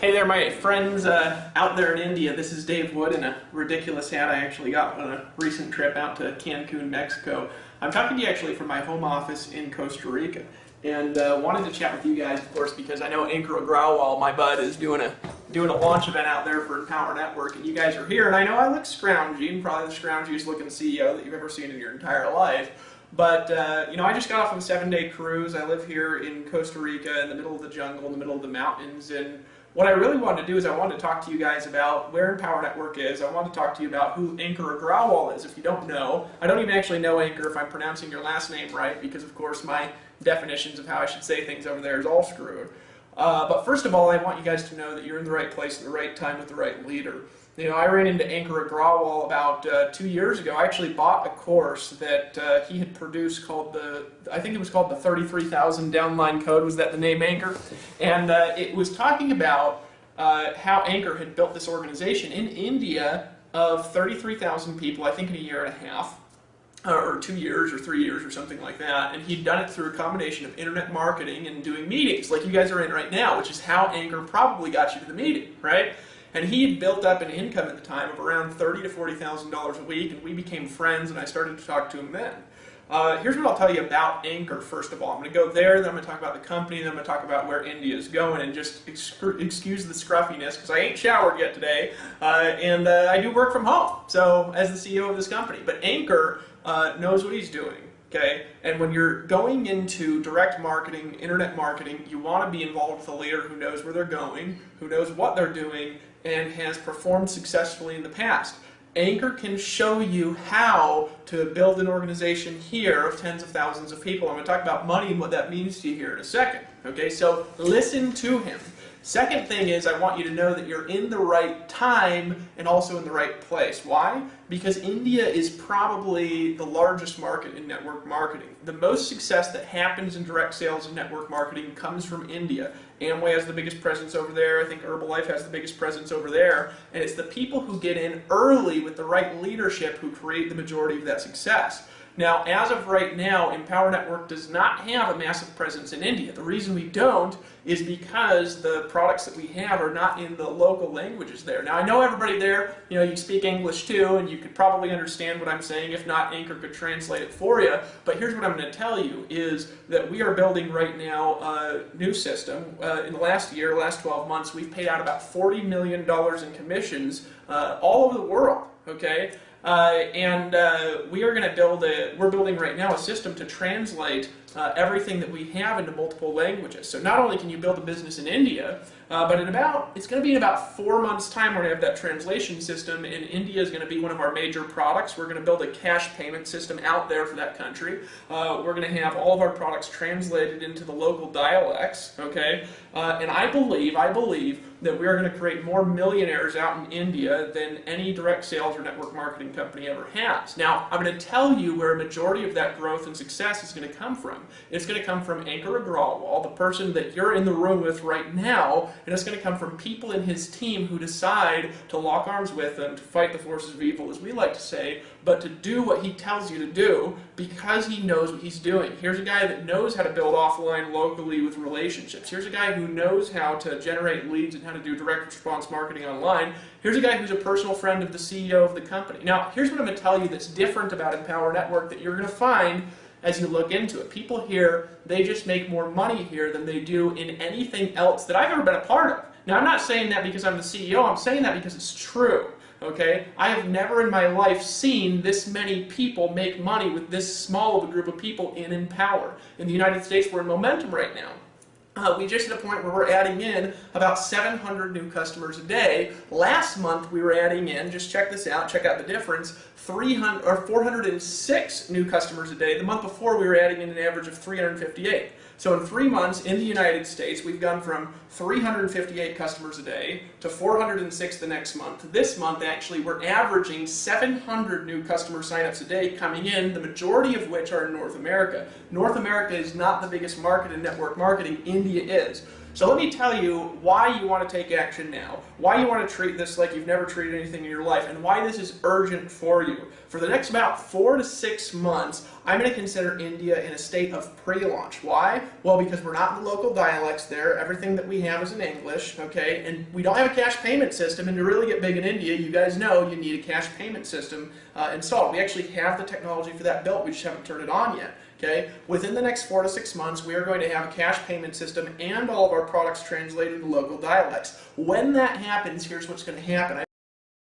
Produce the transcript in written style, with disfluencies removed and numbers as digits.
Hey there, my friends out there in India. This is Dave Wood in a ridiculous hat I actually got on a recent trip out to Cancun, Mexico. I'm talking to you actually from my home office in Costa Rica, and wanted to chat with you guys, of course, because I know Ankur Agrawal, my bud, is doing a launch event out there for Empower Network, and you guys are here. And I know I look scroungy, and probably the scroungiest looking CEO that you've ever seen in your entire life. But, I just got off of a 7-day cruise. I live here in Costa Rica in the middle of the jungle, in the middle of the mountains, and what I really wanted to do is I wanted to talk to you guys about where Empower Network is. I wanted to talk to you about who Ankur Agrawal is, if you don't know. I don't even actually know Ankur if I'm pronouncing your last name right, because of course my definitions of how I should say things over there is all screwed. But first of all, I want you guys to know that you're in the right place at the right time with the right leader. You know, I ran into Ankur Agrawal about 2 years ago. I actually bought a course that he had produced called I think it was called the 33,000 Downline Code. Was that the name, Ankur? And it was talking about how Ankur had built this organization in India of 33,000 people, I think in a year and a half, or 2 years or 3 years or something like that. And he'd done it through a combination of internet marketing and doing meetings like you guys are in right now, which is how Ankur probably got you to the meeting, right? And he had built up an income at the time of around $30,000 to $40,000 a week, and we became friends, and I started to talk to him then. Here's what I'll tell you about Ankur, first of all. I'm going to go there, then I'm going to talk about the company, then I'm going to talk about where India is going, and just excuse the scruffiness, because I ain't showered yet today, and I do work from home, so as the CEO of this company. But Ankur knows what he's doing. Okay, and when you're going into direct marketing, internet marketing, you want to be involved with a leader who knows where they're going, who knows what they're doing, and has performed successfully in the past. Ankur can show you how to build an organization here of tens of thousands of people. I'm going to talk about money and what that means to you here in a second. Okay, so listen to him. Second thing is, I want you to know that you're in the right time and also in the right place. Why? Because India is probably the largest market in network marketing. The most success that happens in direct sales and network marketing comes from India. Amway has the biggest presence over there. I think Herbalife has the biggest presence over there. And it's the people who get in early with the right leadership who create the majority of that success. Now, as of right now, Empower Network does not have a massive presence in India. The reason we don't is because the products that we have are not in the local languages there. Now, I know everybody there, you speak English too, and you could probably understand what I'm saying. If not, Ankur could translate it for you. But here's what I'm going to tell you is that we are building right now a new system. In the last 12 months, we've paid out about $40 million in commissions all over the world, okay? We are going to we're building right now a system to translate everything that we have into multiple languages. So not only can you build a business in India, but it's going to be in about 4 months' time we're going to have that translation system, and India is going to be one of our major products. We're going to build a cash payment system out there for that country. We're going to have all of our products translated into the local dialects, okay? And I believe that we are going to create more millionaires out in India than any direct sales or network marketing company ever has. Now, I'm going to tell you where a majority of that growth and success is going to come from. It's going to come from Ankur Agrawal, the person that you're in the room with right now, and it's going to come from people in his team who decide to lock arms with him, to fight the forces of evil, as we like to say, but to do what he tells you to do because he knows what he's doing. Here's a guy that knows how to build offline locally with relationships. Here's a guy who knows how to generate leads and how to do direct response marketing online. Here's a guy who's a personal friend of the CEO of the company. Now, here's what I'm going to tell you that's different about Empower Network that you're going to find as you look into it. People here, they just make more money here than they do in anything else that I've ever been a part of. Now, I'm not saying that because I'm the CEO. I'm saying that because it's true. Okay? I have never in my life seen this many people make money with this small of a group of people in Empower. In the United States, we're in momentum right now. We just hit a point where we're adding in about 700 new customers a day. Last month we were adding in, just check this out, check out the difference, 406 new customers a day. The month before we were adding in an average of 358. So in 3 months in the United States, we've gone from 358 customers a day to 406 the next month. This month, actually, we're averaging 700 new customer signups a day coming in, the majority of which are in North America. North America is not the biggest market in network marketing. India is. So let me tell you why you want to take action now, why you want to treat this like you've never treated anything in your life, and why this is urgent for you. For the next about 4 to 6 months, I'm going to consider India in a state of pre-launch. Why? Well, because we're not in the local dialects there. Everything that we have is in English, okay? And we don't have a cash payment system. And to really get big in India, you guys know you need a cash payment system installed. We actually have the technology for that built. We just haven't turned it on yet. Okay? Within the next 4 to 6 months, we are going to have a cash payment system and all of our products translated into local dialects. When that happens, here's what's going to happen.